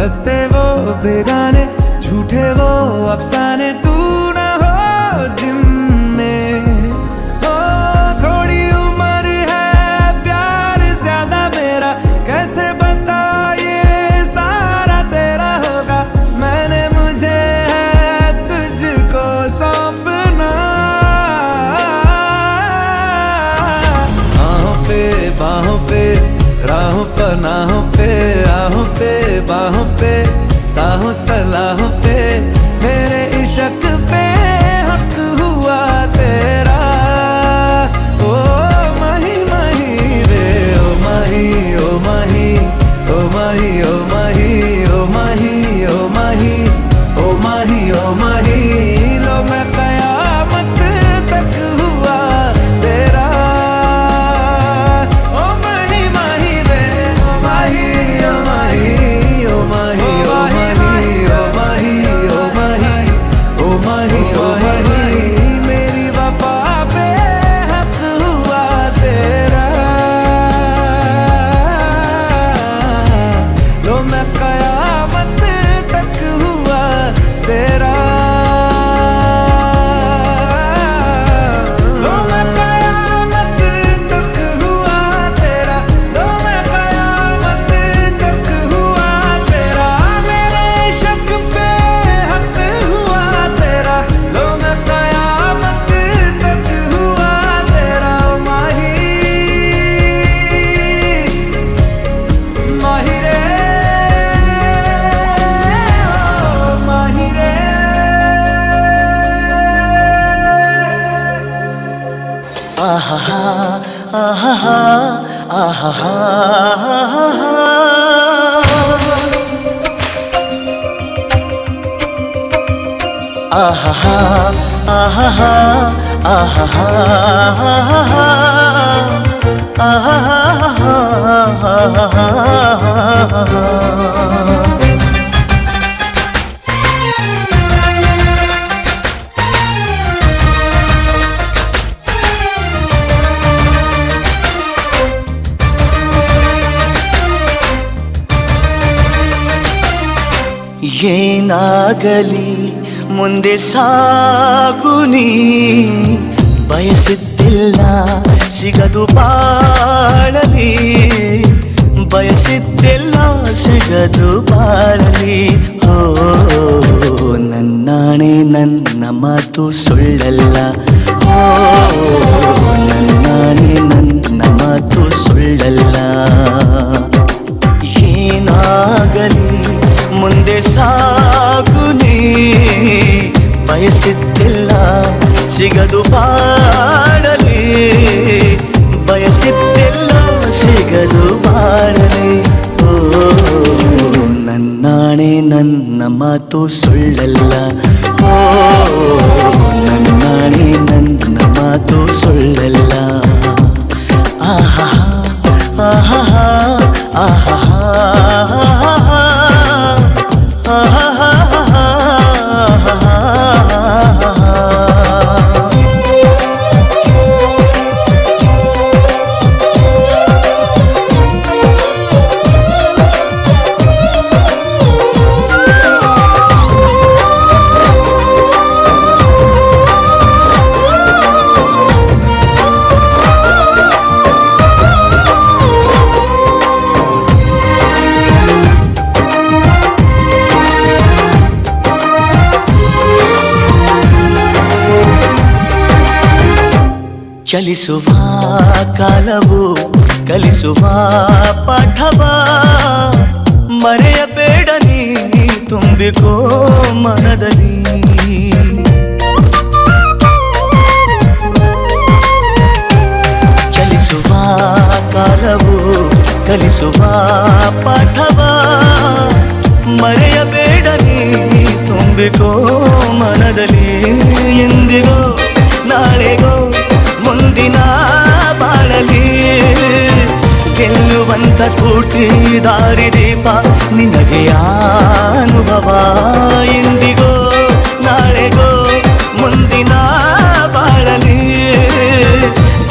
हंसते वो बेगाने, झूठे वो अफसाने, तू ना हो जिनमें। ओ थोड़ी उम्र है, प्यार ज्यादा मेरा, कैसे बता ये सारा तेरा होगा। मैंने मुझे है तुझको सौंपना, बाहों पे राहों पनाहों पे, आहों पे बाहों पे, साहों सलाहों पे, मेरे इश्क पे हक हुआ तेरा। ओ माही माही रे, ओ माही ओ माही, ओ माही ओ माही, ओ माही ओ माही, ओ माही ओ माही, लो मैं कयामत तक हुआ तेरा। ಏನಾಗಲಿ ಮುಂದೆ ಸಾಗುನಿ, ಬಯಸಿದ್ದಿಲ್ಲ ಸಿಗದು ಬಾಳಲಿ, ಬಯಸಿದ್ದಿಲ್ಲ ಸಿಗದು ಬಾಳಲಿ. ಓ ನನ್ನಾಣೆ ನನ್ನ ಮಾತು ಸುಳ್ಳಲ್ಲ, ಓ ನನ್ನಾಣೆ ನನ್ನ ಮಾತು ಸುಳ್ಳಲ್ಲ. ಏನಾಗಲಿ ಮುಂದೆ ಸಾಗುನಿ, ಬಯಸಿದ್ದಿಲ್ಲ ಸಿಗದು ಬಾಳಲಿ, ಬಯಸಿದ್ದಿಲ್ಲ ಸಿಗದು ಬಾಳಲಿ. ಓ ನನ್ನಾಣೆ ನನ್ನ ಮಾತು ಸುಳ್ಳಲ್ಲ, ಓ ನನ್ನಾಣೆ ನನ್ನ ಮಾತು ಸುಳ್ಳಲ್ಲ. ಆಹಾ ಆಹಾ ಆಹಾ ಚಲಿಸುವ ಕಾಲವು ಕಲಿಸುವ ಪಾಠವ, ಮರೆಯಬೇಡ ನೀ ತುಂಬಿಕೋ ಮನದಲ್ಲಿ. ಚಲಿಸುವ ಕಾಲವು ಕಲಿಸುವ ಪಾಠವ, ಮರೆಯಬೇಡ ನೀ ತುಂಬಿಕೋ ಮನದಲ್ಲಿ. ಎಂದಿಗೋ ನಾಳೆಗೋ ಮುಂದಿನ ಬಾಳಲಿ, ಗೆಲ್ಲುವಂತ ಸ್ಫೂರ್ತಿ ದಾರಿದೀಪ ನಿನಗೆ ಅನುಭವ. ಎಂದಿಗೋ ನಾಳೆಗೋ ಮುಂದಿನ ಬಾಳಲಿ,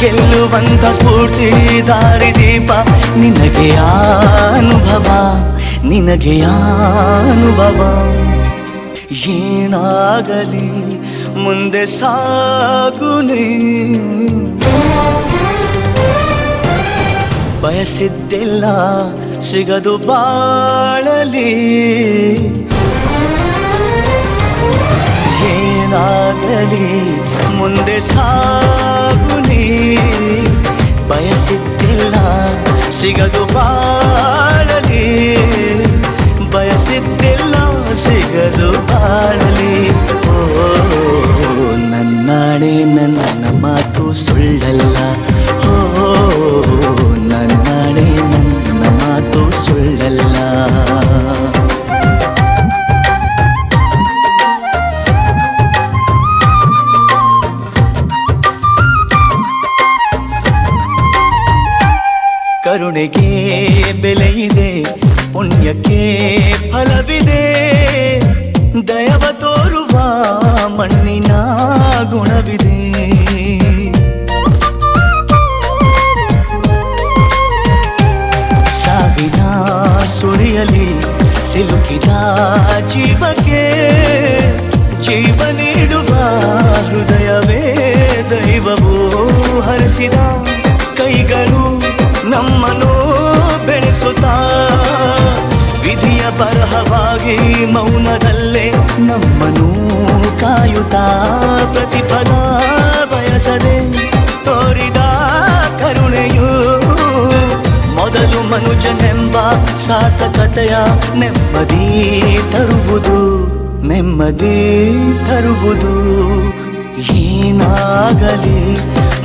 ಗೆಲ್ಲುವಂತ ಸ್ಫೂರ್ತಿ ದಾರಿದೀಪ ನಿನಗೆ ಅನುಭವ. ನಿನಗೆ ಅನುಭವ. ಏನಾಗಲಿ ಮುಂದೆ ಸಾಗುನಿ, ಬಯಸಿದ್ದೆಲ್ಲ ಸಿಗದು ಬಾಳಲಿ. ಏನಾಗಲಿ ಮುಂದೆ ಸಾಗುನಿ, ಬಯಸಿದ್ದಿಲ್ಲ ಸಿಗದು ಬಾಳಲಿ. ಬಯಸಿದ್ದಿಲ್ಲ ಸಿಗದು ಬಾಳಲಿ. ಓ ನನ್ನಾಣೆ ನನ್ನ ಮಾತು ಸುಳ್ಳಲ್ಲ. ಓ ನನ್ನಾಣೆ ನನ್ನ ಮಾತು ಸುಳ್ಳಲ್ಲ. ಕರುಣೆಗೆ ಬೆಲೆಯಿದೆ, ಪುಣ್ಯಕ್ಕೆ ಫಲವಿದೆ. ದಯವ ತೋರುವ ಮಣ್ಣಿನ ಗುಣವಿದೆ. ಸಾವಿನ ಸುಳಿಯಲಿ ಸಿಲುಕಿದ ಜೀವಕ್ಕೆ ಜೀವ ನೀಡುವ ಹೃದಯವೇ ದೈವವು ಹರಿಸಿದ ಕೈಗಳು ನಮ್ಮನ್ನು ಬೆಳೆಸುತ್ತಾ. ವಿಧಿಯ ಬರಹವಾಗಿ ಮೌನದಲ್ಲೇ ನಮ್ಮನ್ನು ಕಾಯುತ್ತಾ. ಪ್ರತಿಫಲ ಬಯಸದೆ ತೋರಿದ ಕರುಣೆಯು ಮೊದಲು ಮನುಜನೆಂಬ ಸಾರ್ಥಕತೆಯ ನೆಮ್ಮದಿ ತರುವುದು, ನೆಮ್ಮದಿ ತರುವುದು. ಏನಾಗಲಿ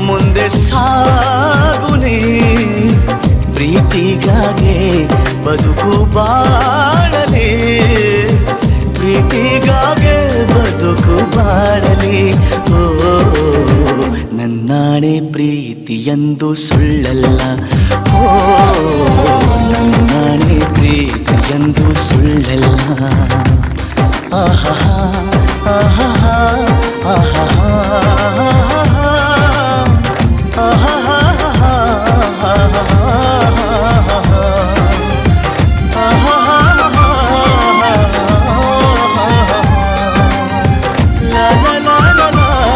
ಮುಂದೆ ಸಾಗುನಿ, ಪ್ರೀತಿಗಾಗಿ ಬದುಕು ಬಾಳಲಿ. ಪ್ರೀತಿಗಾಗಿ ಬದುಕು ಬಾಳಲಿ. ಓ ನನ್ನಾಣೆ ಪ್ರೀತಿಯೆಂದು ಸುಳ್ಳಲ್ಲ. ಓ ನನ್ನಾಣೆ ಪ್ರೀತಿಯೆಂದು ಸುಳ್ಳಲ್ಲ. ಆಹಾ ಆಹಾ ಆಹಾ.